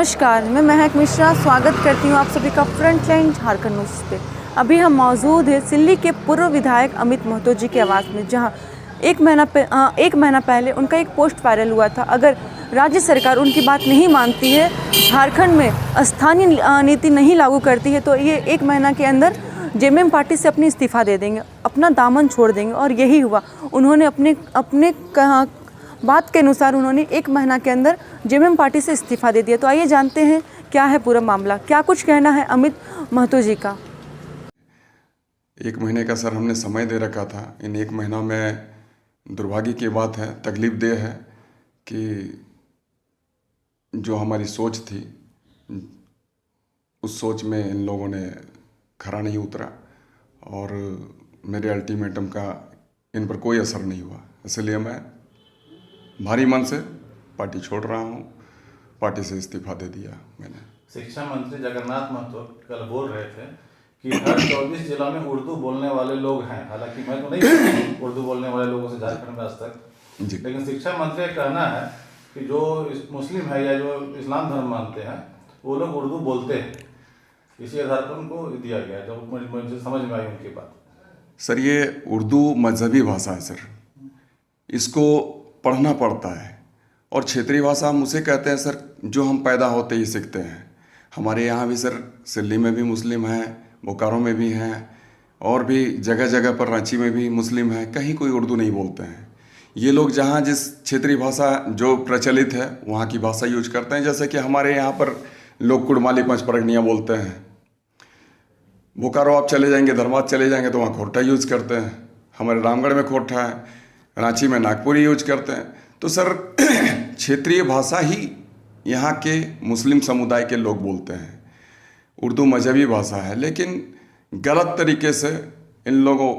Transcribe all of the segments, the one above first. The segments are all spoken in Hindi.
नमस्कार, मैं महक मिश्रा स्वागत करती हूँ आप सभी का फ्रंटलाइन झारखंड न्यूज़ पे। अभी हम मौजूद हैं सिल्ली के पूर्व विधायक अमित महतो जी के आवास में, जहां एक महीना पहले उनका एक पोस्ट वायरल हुआ था। अगर राज्य सरकार उनकी बात नहीं मानती है, झारखंड में स्थानीय नीति नहीं लागू करती है, तो ये 1 महीना के अंदर जेएमएम पार्टी से अपनी इस्तीफ़ा दे देंगे, अपना दामन छोड़ देंगे। और यही हुआ। उन्होंने अपने बात के अनुसार उन्होंने 1 महीना के अंदर जेएमएम पार्टी से इस्तीफ़ा दे दिया। तो आइए जानते हैं क्या है पूरा मामला, क्या कुछ कहना है अमित महतो जी का। 1 महीने का सर हमने समय दे रखा था। इन 1 महीना में दुर्भाग्य की बात है, तकलीफदेह है कि जो हमारी सोच थी उस सोच में इन लोगों ने खरा नहीं उतरा और मेरे अल्टीमेटम का इन पर कोई असर नहीं हुआ। इसलिए मैं भारी मन से पार्टी छोड़ रहा हूँ। पार्टी से इस्तीफा दे दिया मैंने। शिक्षा मंत्री जगन्नाथ महतो कल बोल रहे थे कि हर 24 जिला में उर्दू बोलने वाले लोग हैं। हालांकि मैं तो नहीं जानता उर्दू बोलने वाले लोगों से झारखंड में आज तक, लेकिन शिक्षा मंत्री का कहना है कि जो मुस्लिम है या जो इस्लाम धर्म मानते हैं वो लोग उर्दू बोलते हैं। इसी आधार पर उनको दिया गया, जब मुझे समझ में आई उनकी बात। सर, ये उर्दू मजहबी भाषा है सर, इसको पढ़ना पड़ता है। और क्षेत्रीय भाषा हम उसे कहते हैं सर जो हम पैदा होते ही सीखते हैं। हमारे यहाँ भी सर सिल्ली में भी मुस्लिम हैं, बोकारो में भी हैं, और भी जगह जगह पर रांची में भी मुस्लिम हैं। कहीं कोई उर्दू नहीं बोलते हैं। ये लोग जहाँ जिस क्षेत्रीय भाषा जो प्रचलित है वहाँ की भाषा यूज करते हैं। जैसे कि हमारे यहाँ पर लोग कुड़माली पंचपरगनिया बोलते हैं। बोकारो आप चले जाएंगे, धर्मात चले जाएंगे तो वहाँ खोरठा यूज करते हैं। हमारे रामगढ़ में खोरठा है, रांची में नागपुरी यूज करते हैं। तो सर क्षेत्रीय भाषा ही यहाँ के मुस्लिम समुदाय के लोग बोलते हैं। उर्दू मजहबी भाषा है, लेकिन गलत तरीके से इन लोगों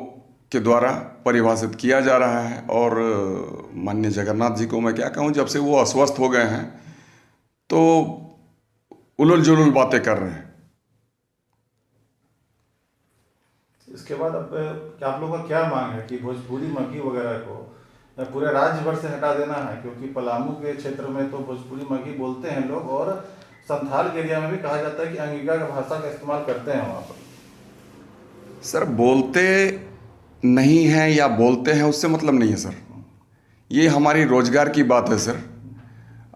के द्वारा परिभाषित किया जा रहा है। और माननीय जगन्नाथ जी को मैं क्या कहूँ, जब से वो अस्वस्थ हो गए हैं तो उलुल जुलुल बातें कर रहे हैं। इसके बाद अब क्या आप लोगों का क्या मांग है कि भोजपुरी मगही वगैरह को पूरे राज्य भर से हटा देना है? क्योंकि पलामू के क्षेत्र में तो भोजपुरी मगही बोलते हैं लोग, और संथाल के एरिया में भी कहा जाता है कि अंगिका का भाषा का इस्तेमाल करते हैं वहाँ पर। सर, बोलते नहीं हैं या बोलते हैं उससे मतलब नहीं है सर। ये हमारी रोजगार की बात है सर।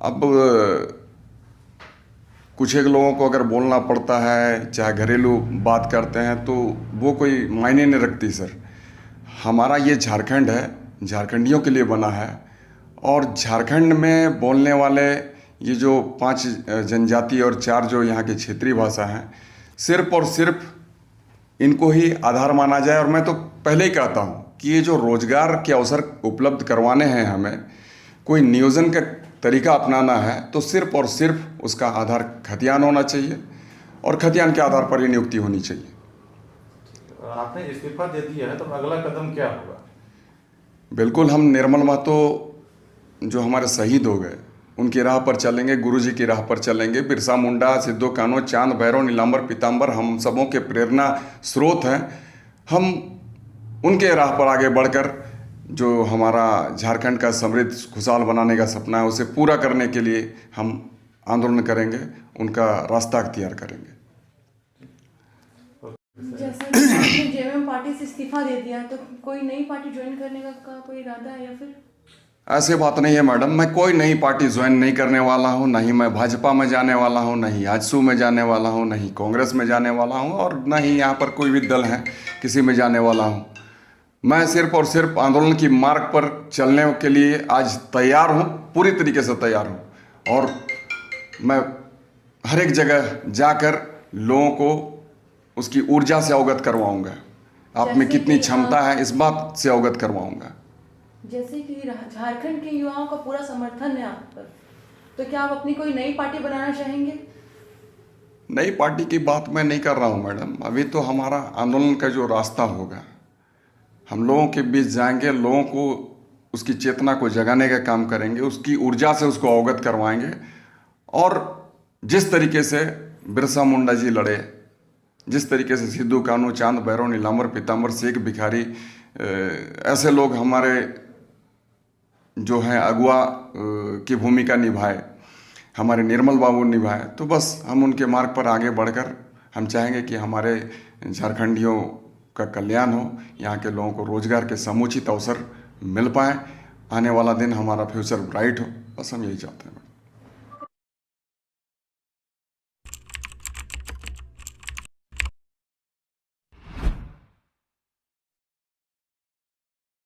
अब कुछ एक लोगों को अगर बोलना पड़ता है, चाहे घरेलू बात करते हैं, तो वो कोई मायने नहीं रखती सर। हमारा ये झारखंड है, झारखंडियों के लिए बना है। और झारखंड में बोलने वाले ये जो 5 जनजाति और 4 जो यहाँ की क्षेत्रीय भाषा हैं, सिर्फ और सिर्फ इनको ही आधार माना जाए। और मैं तो पहले ही कहता हूँ कि ये जो रोजगार के अवसर उपलब्ध करवाने हैं, हमें कोई नियोजन का तरीका अपनाना है तो सिर्फ और सिर्फ उसका आधार खतियान होना चाहिए, और खतियान के आधार पर ही नियुक्ति होनी चाहिए। आपने इस्तीफा दे दिया है तो अगला कदम क्या होगा? बिल्कुल, हम निर्मल महतो जो हमारे शहीद हो गए उनकी राह पर चलेंगे, गुरुजी की राह पर चलेंगे। बिरसा मुंडा, सिद्धो कान्हू, चांद भैरव, नीलांबर पीताम्बर हम सबों के प्रेरणा स्रोत हैं। हम उनके राह पर आगे बढ़कर जो हमारा झारखंड का समृद्ध खुशहाल बनाने का सपना है उसे पूरा करने के लिए हम आंदोलन करेंगे, उनका रास्ता अख्तियार करेंगे। जैसा कि आपने जेएमएम पार्टी से इस्तीफा दे दिया, तो कोई नई पार्टी ज्वाइन करने का कोई इरादा है या फिर? ऐसे बात नहीं है मैडम, मैं कोई नई पार्टी ज्वाइन नहीं करने वाला हूँ। नहीं मैं भाजपा में जाने वाला हूँ, नहीं आजसू में जाने वाला हूँ, नहीं कांग्रेस में जाने वाला हूँ, और न ही यहाँ पर कोई भी दल है किसी में जाने वाला हूँ। मैं सिर्फ और सिर्फ आंदोलन की मार्ग पर चलने के लिए आज तैयार हूँ, पूरी तरीके से तैयार हूँ। और मैं हर एक जगह जाकर लोगों को उसकी ऊर्जा से अवगत करवाऊँगा। आप में कितनी क्षमता है इस बात से अवगत करवाऊँगा। जैसे कि झारखंड के युवाओं का पूरा समर्थन है आप पर, तो क्या आप अपनी कोई नई पार्टी बनाना चाहेंगे? नई पार्टी की बात मैं नहीं कर रहा हूँ मैडम। अभी तो हमारा आंदोलन का जो रास्ता होगा, हम लोगों के बीच जाएंगे, लोगों को उसकी चेतना को जगाने का काम करेंगे, उसकी ऊर्जा से उसको अवगत करवाएंगे। और जिस तरीके से बिरसा मुंडा जी लड़े, जिस तरीके से सिद्धू कान्हू, चांद भैरव, नीलांबर पीताम्बर, शेख भिखारी, ऐसे लोग हमारे जो हैं अगुआ की भूमिका निभाए, हमारे निर्मल बाबू निभाए, तो बस हम उनके मार्ग पर आगे बढ़कर हम चाहेंगे कि हमारे झारखंडियों का कल्याण हो, यहाँ के लोगों को रोजगार के समुचित अवसर मिल पाए, आने वाला दिन हमारा फ्यूचर ब्राइट हो, बस हम यही चाहते हैं।